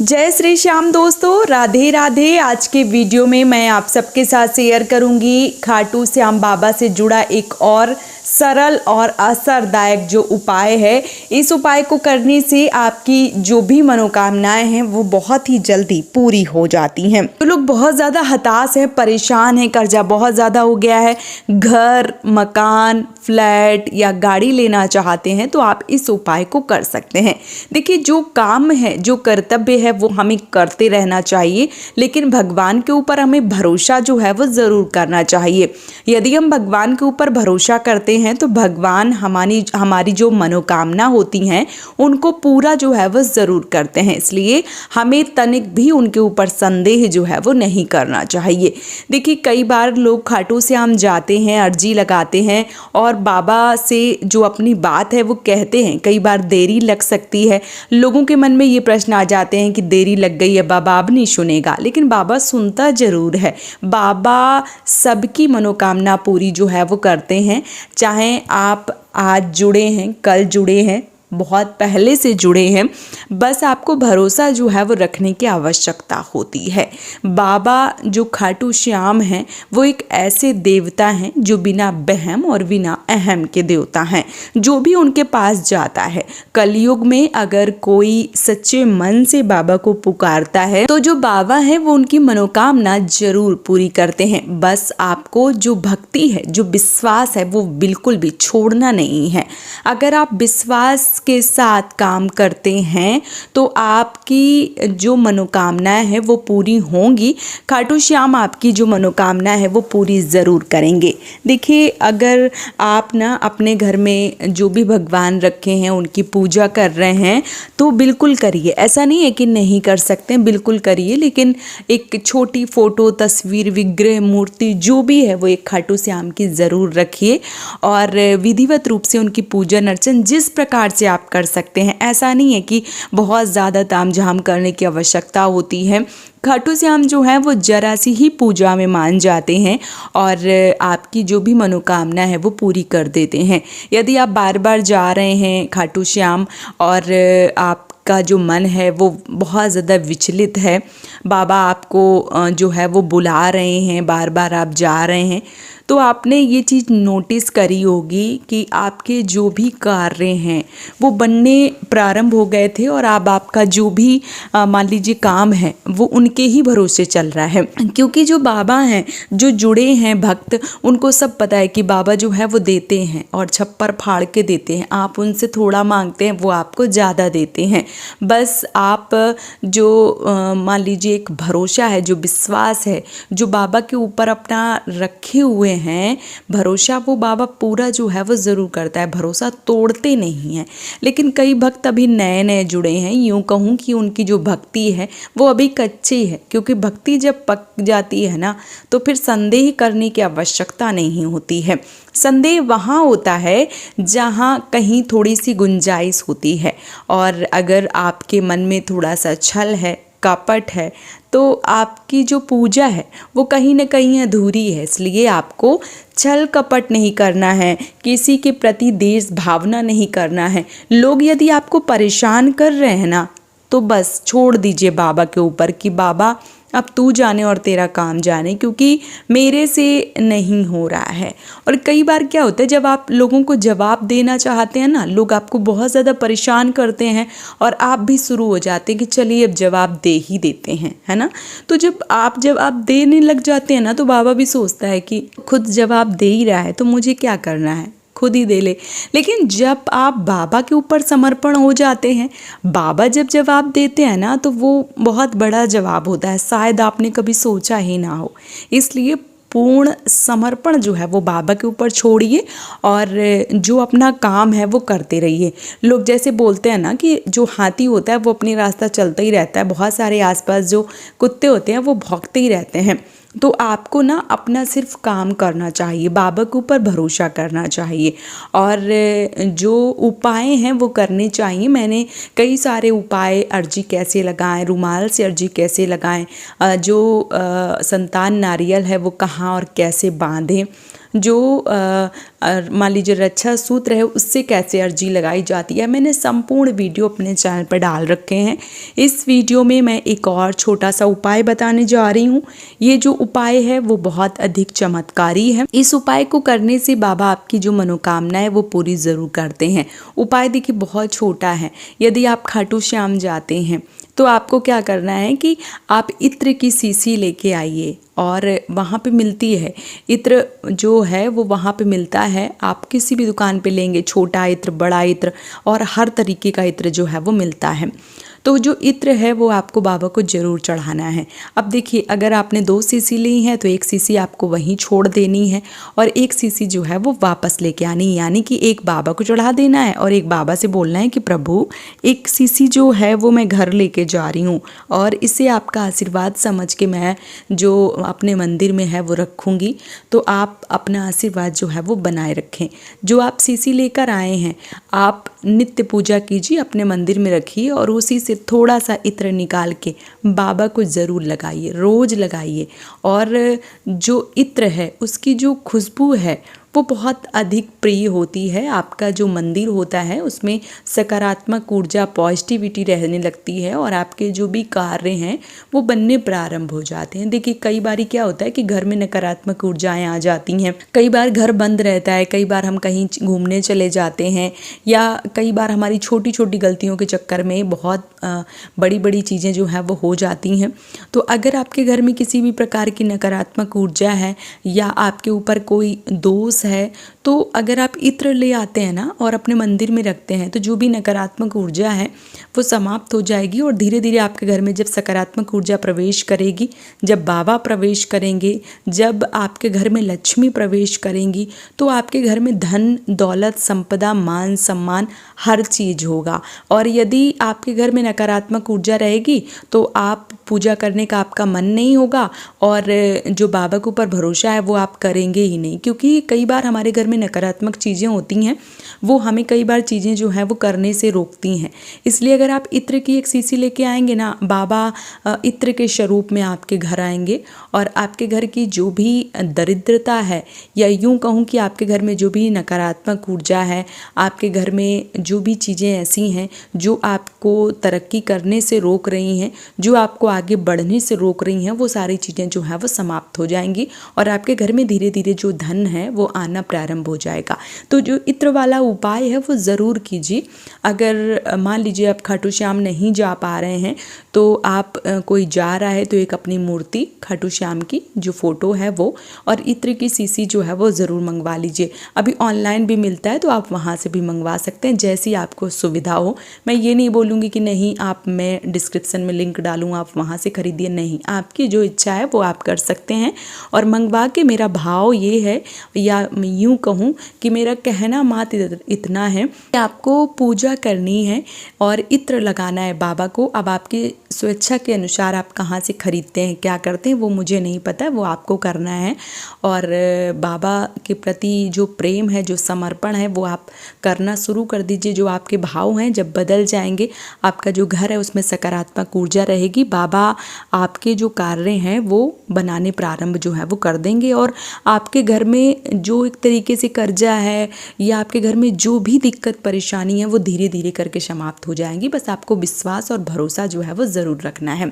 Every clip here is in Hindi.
जय श्री श्याम दोस्तों, राधे राधे। आज के वीडियो में मैं आप सबके साथ शेयर करूंगी खाटू श्याम बाबा से जुड़ा एक और सरल और असरदायक जो उपाय है। इस उपाय को करने से आपकी जो भी मनोकामनाएं हैं वो बहुत ही जल्दी पूरी हो जाती हैं। तो लोग बहुत ज़्यादा हताश हैं, परेशान हैं, कर्जा बहुत ज़्यादा हो गया है, घर, मकान, फ्लैट या गाड़ी लेना चाहते हैं तो आप इस उपाय को कर सकते हैं। देखिए, जो काम है, जो कर्तव्य है वो हमें करते रहना चाहिए, लेकिन भगवान के ऊपर हमें भरोसा जो है वो ज़रूर करना चाहिए। यदि हम भगवान के ऊपर भरोसा करते हैं तो भगवान हमारी जो मनोकामना होती हैं उनको पूरा जो है वो ज़रूर करते हैं। इसलिए हमें तनिक भी उनके ऊपर संदेह जो है वो नहीं करना चाहिए। देखिए, कई बार लोग खाटू श्याम जाते हैं, अर्जी लगाते हैं और बाबा से जो अपनी बात है वो कहते हैं। कई बार देरी लग सकती है, लोगों के मन में ये प्रश्न आ जाते हैं कि देरी लग गई है, बाबा अब नहीं सुनेगा, लेकिन बाबा सुनता ज़रूर है। बाबा सबकी मनोकामना पूरी जो है वो करते हैं। चाहे आप आज जुड़े हैं, कल जुड़े हैं, बहुत पहले से जुड़े हैं, बस आपको भरोसा जो है वो रखने की आवश्यकता होती है। बाबा जो खाटू श्याम हैं वो एक ऐसे देवता हैं जो बिना बहम और बिना अहम के देवता हैं। जो भी उनके पास जाता है, कलयुग में अगर कोई सच्चे मन से बाबा को पुकारता है तो जो बाबा है वो उनकी मनोकामना जरूर पूरी करते हैं। बस आपको जो भक्ति है, जो विश्वास है वो बिल्कुल भी छोड़ना नहीं है। अगर आप विश्वास के साथ काम करते हैं तो आपकी जो मनोकामनाएं हैं वो पूरी होंगी। खाटू श्याम आपकी जो मनोकामना है वो पूरी ज़रूर करेंगे। देखिए, अगर आप ना अपने घर में जो भी भगवान रखे हैं उनकी पूजा कर रहे हैं तो बिल्कुल करिए। ऐसा नहीं है कि नहीं कर सकते, बिल्कुल करिए, लेकिन एक छोटी फ़ोटो, तस्वीर, विग्रह, मूर्ति जो भी है वो एक खाटू श्याम की ज़रूर रखिए और विधिवत रूप से उनकी पूजन अर्चन जिस प्रकार से आप कर सकते हैं। ऐसा नहीं है कि बहुत ज़्यादा तामझाम करने की आवश्यकता होती है। खाटू श्याम जो है वो जरा सी ही पूजा में मान जाते हैं और आपकी जो भी मनोकामना है वो पूरी कर देते हैं। यदि आप बार बार जा रहे हैं खाटू श्याम और आपका जो मन है वो बहुत ज़्यादा विचलित है, बाबा आपको जो है वो बुला रहे हैं, बार बार आप जा रहे हैं, तो आपने ये चीज़ नोटिस करी होगी कि आपके जो भी कार्य हैं वो बनने प्रारंभ हो गए थे और अब आपका जो भी मान लीजिए काम है वो उनके ही भरोसे चल रहा है। क्योंकि जो बाबा हैं, जो जुड़े हैं भक्त, उनको सब पता है कि बाबा जो है वो देते हैं और छप्पर फाड़ के देते हैं। आप उनसे थोड़ा मांगते हैं, वो आपको ज़्यादा देते हैं। बस आप जो मान लीजिए एक भरोसा है, जो विश्वास है, जो बाबा के ऊपर अपना रखे हुए हैं भरोसा, वो बाबा पूरा जो है वो ज़रूर करता है। भरोसा तोड़ते नहीं हैं। लेकिन कई भक्त अभी नए नए जुड़े हैं, यूँ कहूँ कि उनकी जो भक्ति है वो अभी कच्ची है। क्योंकि भक्ति जब पक जाती है ना तो फिर संदेह करने की आवश्यकता नहीं होती है। संदेह वहाँ होता है जहाँ कहीं थोड़ी सी गुंजाइश होती है, और अगर आपके मन में थोड़ा सा छल है, कपट है, तो आपकी जो पूजा है वो कहीं ना कहीं अधूरी है। इसलिए आपको छल कपट नहीं करना है, किसी के प्रति देश भावना नहीं करना है। लोग यदि आपको परेशान कर रहे हैं ना तो बस छोड़ दीजिए बाबा के ऊपर कि बाबा अब तू जाने और तेरा काम जाने, क्योंकि मेरे से नहीं हो रहा है। और कई बार क्या होता है, जब आप लोगों को जवाब देना चाहते हैं ना, लोग आपको बहुत ज़्यादा परेशान करते हैं और आप भी शुरू हो जाते हैं कि चलिए अब जवाब दे ही देते हैं, है ना। तो जब आप जवाब देने लग जाते हैं ना तो बाबा भी सोचता है कि खुद जवाब दे ही रहा है तो मुझे क्या करना है, खुद ही दे ले। लेकिन जब आप बाबा के ऊपर समर्पण हो जाते हैं, बाबा जब जवाब देते हैं ना तो वो बहुत बड़ा जवाब होता है, शायद आपने कभी सोचा ही ना हो। इसलिए पूर्ण समर्पण जो है वो बाबा के ऊपर छोड़िए और जो अपना काम है वो करते रहिए। लोग जैसे बोलते हैं ना कि जो हाथी होता है वो अपनी रास्ता चलता ही रहता है, बहुत सारे आसपास जो कुत्ते होते हैं वो भौंकते ही रहते हैं। तो आपको ना अपना सिर्फ काम करना चाहिए, बाबा के ऊपर भरोसा करना चाहिए और जो उपाय हैं वो करने चाहिए। मैंने कई सारे उपाय, अर्जी कैसे लगाएं, रुमाल से अर्जी कैसे लगाएं, जो संतान नारियल है वो कहाँ और कैसे बांधें, जो मान लीजिए रक्षा सूत्र है उससे कैसे अर्जी लगाई जाती है, मैंने संपूर्ण वीडियो अपने चैनल पर डाल रखे हैं। इस वीडियो में मैं एक और छोटा सा उपाय बताने जा रही हूँ। ये जो उपाय है वो बहुत अधिक चमत्कारी है। इस उपाय को करने से बाबा आपकी जो मनोकामना है वो पूरी ज़रूर करते हैं। उपाय देखिए बहुत छोटा है। यदि आप खाटू श्याम जाते हैं तो आपको क्या करना है कि आप इत्र की शीशी लेके आइए और वहाँ पे मिलती है इत्र, जो है वो वहाँ पे मिलता है। आप किसी भी दुकान पे लेंगे, छोटा इत्र, बड़ा इत्र और हर तरीके का इत्र जो है वो मिलता है। तो जो इत्र है वो आपको बाबा को ज़रूर चढ़ाना है। अब देखिए, अगर आपने 2 शीशी ली है तो 1 शीशी आपको वहीं छोड़ देनी है और 1 शीशी जो है वो वापस लेके आनी है, यानी कि एक बाबा को चढ़ा देना है और एक बाबा से बोलना है कि प्रभु 1 शीशी जो है वो मैं घर लेके जा रही हूँ और इसे आपका आशीर्वाद समझ के मैं जो अपने मंदिर में है वो रखूँगी। तो आप अपना आशीर्वाद जो है वो बनाए रखें। जो आप शीशी लेकर आए हैं आप नित्य पूजा कीजिए, अपने मंदिर में रखिए और उसी से थोड़ा सा इत्र निकाल के बाबा को ज़रूर लगाइए, रोज़ लगाइए। और जो इत्र है उसकी जो खुशबू है वो बहुत अधिक प्रिय होती है। आपका जो मंदिर होता है उसमें सकारात्मक ऊर्जा, पॉजिटिविटी रहने लगती है और आपके जो भी कार्य हैं वो बनने प्रारंभ हो जाते हैं। देखिए, कई बार क्या होता है कि घर में नकारात्मक ऊर्जाएं आ जाती हैं, कई बार घर बंद रहता है, कई बार हम कहीं घूमने चले जाते हैं या कई बार हमारी छोटी छोटी गलतियों के चक्कर में बहुत बड़ी बड़ी चीज़ें जो हैं वो हो जाती हैं। तो अगर आपके घर में किसी भी प्रकार की नकारात्मक ऊर्जा है या आपके ऊपर कोई दोष है, तो अगर आप इत्र ले आते हैं ना और अपने मंदिर में रखते हैं तो जो भी नकारात्मक ऊर्जा है वो समाप्त हो जाएगी और धीरे धीरे आपके घर में जब सकारात्मक ऊर्जा प्रवेश करेगी, जब बाबा प्रवेश करेंगे, जब आपके घर में लक्ष्मी प्रवेश करेंगी तो आपके घर में धन, दौलत, संपदा, मान सम्मान हर चीज़ होगा। और यदि आपके घर में नकारात्मक ऊर्जा रहेगी तो आप पूजा करने का आपका मन नहीं होगा और जो बाबा के ऊपर भरोसा है वो आप करेंगे ही नहीं, क्योंकि कई बार हमारे घर में नकारात्मक चीज़ें होती हैं, वो हमें कई बार चीज़ें जो हैं वो करने से रोकती हैं। इसलिए अगर आप इत्र की 1 शीशी लेके आएंगे ना, बाबा इत्र के स्वरूप में आपके घर आएंगे और आपके घर की जो भी दरिद्रता है या यूँ कहूँ कि आपके घर में जो भी नकारात्मक ऊर्जा है, आपके घर में जो भी चीज़ें ऐसी हैं जो आपको तरक्की करने से रोक रही हैं, जो आपको आगे बढ़ने से रोक रही हैं, वो सारी चीज़ें जो हैं वो समाप्त हो जाएंगी और आपके घर में धीरे धीरे जो धन है वो आना प्रारंभ हो जाएगा। तो जो इत्र वाला उपाय है वो ज़रूर कीजिए। अगर मान लीजिए आप खाटू श्याम नहीं जा पा रहे हैं तो आप कोई जा रहा है तो एक अपनी मूर्ति खाटू श्याम की जो फ़ोटो है वो और इत्र की शीशी जो है वो ज़रूर मंगवा लीजिए। अभी ऑनलाइन भी मिलता है तो आप वहाँ से भी मंगवा सकते हैं, जैसी आपको सुविधा हो। मैं ये नहीं बोलूँगी कि नहीं आप, मैं डिस्क्रिप्शन में लिंक डालूँ आप वहाँ से खरीदिए, नहीं, आपकी जो इच्छा है वो आप कर सकते हैं। और मंगवा के मेरा भाव ये है, या यूँ कहूँ कि मेरा कहना मात्र इतना है कि आपको पूजा करनी है और इत्र लगाना है बाबा को। अब आपकी स्वेच्छा के अनुसार आप कहाँ से खरीदते हैं, क्या करते हैं, वो मुझे नहीं पता, वो आपको करना है। और बाबा के प्रति जो प्रेम है, जो समर्पण है, वो आप करना शुरू कर दीजिए। जो आपके भाव हैं जब बदल जाएंगे, आपका जो घर है उसमें सकारात्मक ऊर्जा रहेगी, बाबा आपके जो कार्य हैं वो बनाने प्रारंभ जो है वो कर देंगे और आपके घर में जो एक तरीके से कर्जा है या आपके घर में जो भी दिक्कत परेशानी है वो धीरे धीरे करके समाप्त हो जाएंगी। बस आपको विश्वास और भरोसा जो है वो ज़रूर रखना है।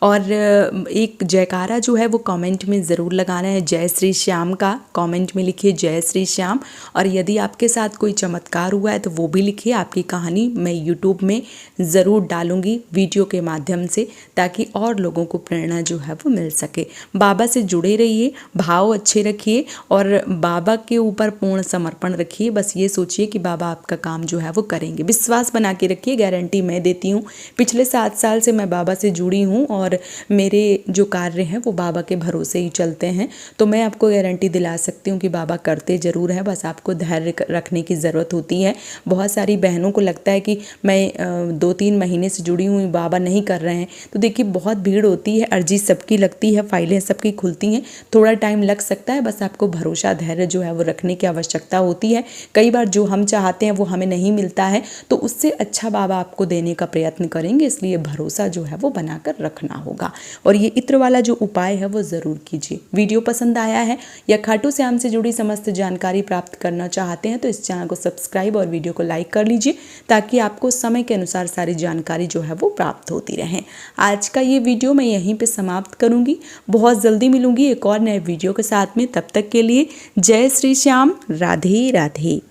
और एक जयकारा जो है वो कमेंट में ज़रूर लगाना है, जय श्री श्याम का कमेंट में लिखिए, जय श्री श्याम। और यदि आपके साथ कोई चमत्कार हुआ है तो वो भी लिखिए, आपकी कहानी मैं यूट्यूब में ज़रूर डालूंगी वीडियो के माध्यम से, ताकि और लोगों को प्रेरणा जो है वो मिल सके। बाबा से जुड़े रहिए, भाव अच्छे रखिए और बाबा के ऊपर पूर्ण समर्पण रखिए। बस ये सोचिए कि बाबा आपका काम जो है वो करेंगे, विश्वास बना के रखिए, गारंटी मैं देती हूँ। पिछले 7 साल से मैं बाबा से जुड़ी हूँ और मेरे जो कार्य हैं वो बाबा के भरोसे ही चलते हैं, तो मैं आपको गारंटी दिला सकती हूँ कि बाबा करते ज़रूर हैं। बस आपको धैर्य रखने की ज़रूरत होती है। बहुत सारी बहनों को लगता है कि मैं 2-3 महीने से जुड़ी हूँ, बाबा नहीं कर रहे हैं, तो देखिए बहुत भीड़ होती है, अर्जी सबकी लगती है, फाइलें सबकी खुलती हैं, थोड़ा टाइम लग सकता है। बस आपको भरोसा धैर्य जो है वो रखने की आवश्यकता होती है। कई बार जो हम चाहते हैं वो हमें नहीं मिलता है, तो उससे अच्छा बाबा आपको देने का प्रयत्न करेंगे, इसलिए भरोसा जो है वो बनाकर रखना होगा। और ये इत्र वाला जो उपाय है वो ज़रूर कीजिए। वीडियो पसंद आया है या खाटू श्याम से जुड़ी समस्त जानकारी प्राप्त करना चाहते हैं तो इस चैनल को सब्सक्राइब और वीडियो को लाइक कर लीजिए, ताकि आपको समय के अनुसार सारी जानकारी जो है वो प्राप्त होती रहे। आज का ये वीडियो मैं यहीं पे समाप्त करूंगी। बहुत जल्दी मिलूंगी एक और नए वीडियो के साथ में। तब तक के लिए जय श्री श्याम, राधे राधे।